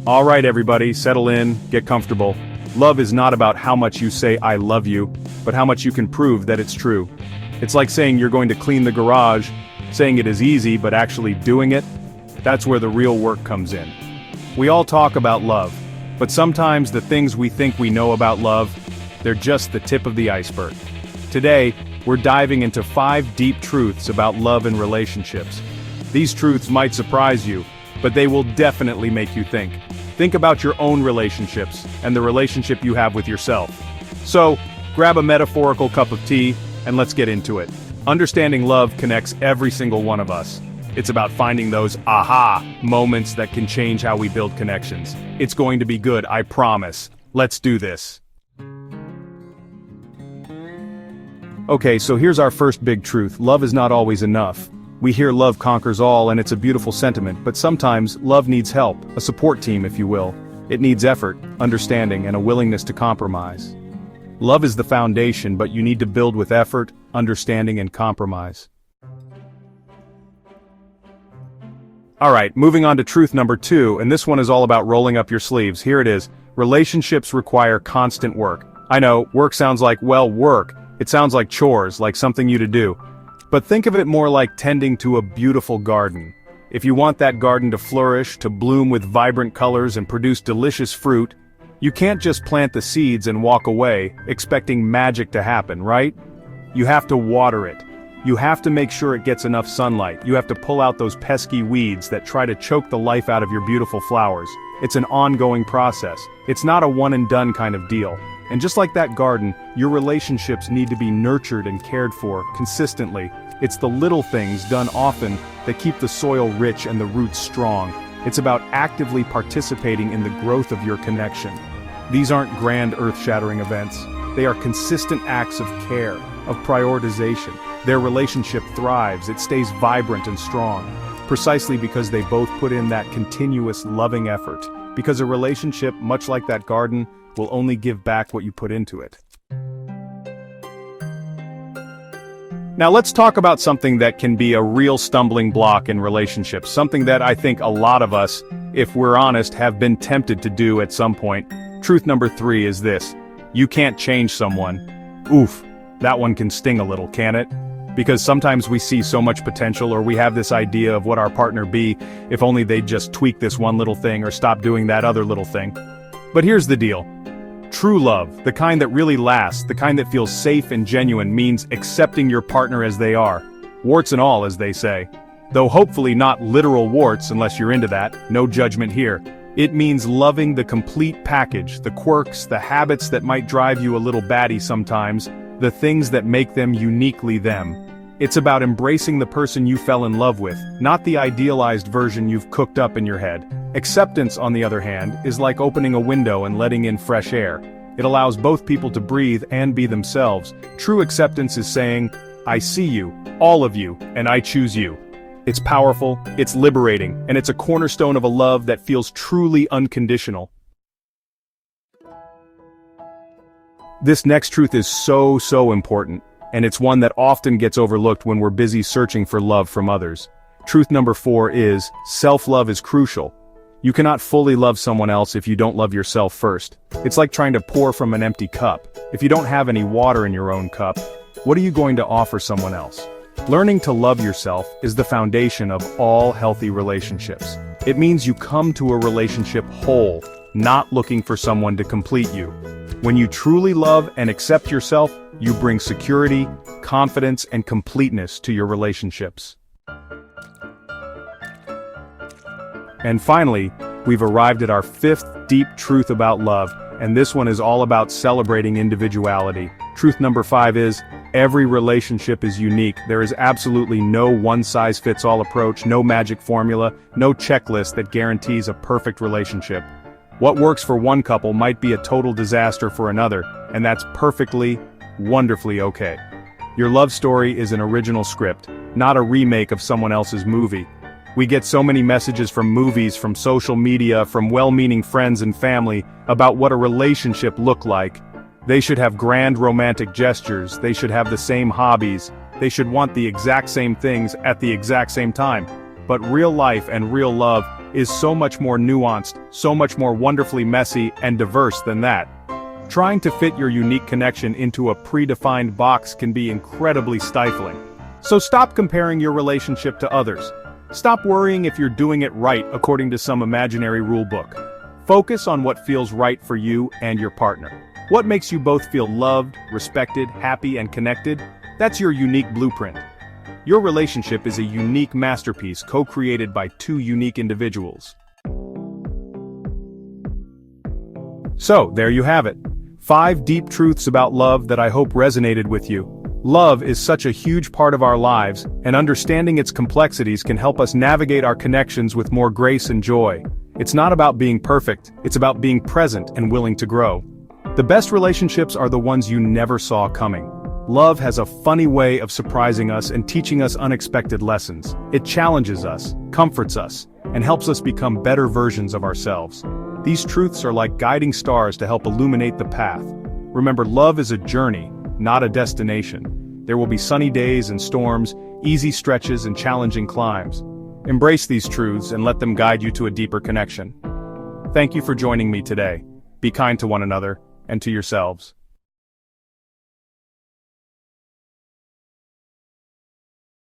All right, everybody, settle in, get comfortable. Love is not about how much you say I love you, but how much you can prove that it's true. It's like saying you're going to clean the garage, saying it is easy but actually doing it. That's where the real work comes in. We all talk about love, but sometimes the things we think we know about love, they're just the tip of the iceberg. Today, we're diving into 5 deep truths about love and relationships. These truths might surprise you, but they will definitely make you think. Think about your own relationships and the relationship you have with yourself. So, grab a metaphorical cup of tea and let's get into it. Understanding love connects every single one of us. It's about finding those aha moments that can change how we build connections. It's going to be good, I promise. Let's do this. Okay, so here's our first big truth. Love is not always enough. We hear love conquers all and it's a beautiful sentiment, but sometimes love needs help, a support team if you will. It needs effort, understanding, and a willingness to compromise. Love is the foundation, but you need to build with effort, understanding, and compromise. Alright, moving on to truth number 2, and this one is all about rolling up your sleeves. Here it is. Relationships require constant work. I know, work sounds like, well, work. It sounds like chores, like something you to do. But think of it more like tending to a beautiful garden. If you want that garden to flourish, to bloom with vibrant colors and produce delicious fruit, you can't just plant the seeds and walk away, expecting magic to happen, right? You have to water it. You have to make sure it gets enough sunlight. You have to pull out those pesky weeds that try to choke the life out of your beautiful flowers. It's an ongoing process. It's not a one-and-done kind of deal. And just like that garden, your relationships need to be nurtured and cared for consistently. It's the little things done often that keep the soil rich and the roots strong. It's about actively participating in the growth of your connection. These aren't grand earth-shattering events. They are consistent acts of care, of prioritization. Their relationship thrives, it stays vibrant and strong, precisely because they both put in that continuous loving effort. Because a relationship, much like that garden, will only give back what you put into it. Now let's talk about something that can be a real stumbling block in relationships, something that I think a lot of us, if we're honest, have been tempted to do at some point. Truth number 3 is this: you can't change someone. Oof, that one can sting a little, can it? Because sometimes we see so much potential, or we have this idea of what our partner be if only they'd just tweak this one little thing or stop doing that other little thing. But here's the deal. True love, the kind that really lasts, the kind that feels safe and genuine, means accepting your partner as they are. Warts and all, as they say. Though hopefully not literal warts unless you're into that, no judgment here. It means loving the complete package, the quirks, the habits that might drive you a little batty sometimes, the things that make them uniquely them. It's about embracing the person you fell in love with, not the idealized version you've cooked up in your head. Acceptance, on the other hand, is like opening a window and letting in fresh air. It allows both people to breathe and be themselves. True acceptance is saying, I see you, all of you, and I choose you. It's powerful, it's liberating, and it's a cornerstone of a love that feels truly unconditional. This next truth is so important, and it's one that often gets overlooked when we're busy searching for love from others. Truth number 4 is, self-love is crucial. You cannot fully love someone else if you don't love yourself first. It's like trying to pour from an empty cup. If you don't have any water in your own cup, what are you going to offer someone else? Learning to love yourself is the foundation of all healthy relationships. It means you come to a relationship whole, not looking for someone to complete you. When you truly love and accept yourself, you bring security, confidence, and completeness to your relationships. And finally, we've arrived at our 5th deep truth about love, and this one is all about celebrating individuality. Truth number 5 is, every relationship is unique. There is absolutely no one-size-fits-all approach, no magic formula, no checklist that guarantees a perfect relationship. What works for one couple might be a total disaster for another, and that's perfectly, wonderfully okay. Your love story is an original script, not a remake of someone else's movie. We get so many messages from movies, from social media, from well-meaning friends and family about what a relationship look like. They should have grand romantic gestures, they should have the same hobbies, they should want the exact same things at the exact same time. But real life and real love is so much more nuanced, so much more wonderfully messy and diverse than that. Trying to fit your unique connection into a predefined box can be incredibly stifling. So stop comparing your relationship to others. Stop worrying if you're doing it right according to some imaginary rule book. Focus on what feels right for you and your partner. What makes you both feel loved, respected, happy, and connected? That's your unique blueprint. Your relationship is a unique masterpiece co-created by two unique individuals. So, there you have it. 5 deep truths about love that I hope resonated with you. Love is such a huge part of our lives, and understanding its complexities can help us navigate our connections with more grace and joy. It's not about being perfect, it's about being present and willing to grow. The best relationships are the ones you never saw coming. Love has a funny way of surprising us and teaching us unexpected lessons. It challenges us, comforts us, and helps us become better versions of ourselves. These truths are like guiding stars to help illuminate the path. Remember, love is a journey, not a destination. There will be sunny days and storms, easy stretches and challenging climbs. Embrace these truths and let them guide you to a deeper connection. Thank you for joining me today. Be kind to one another and to yourselves.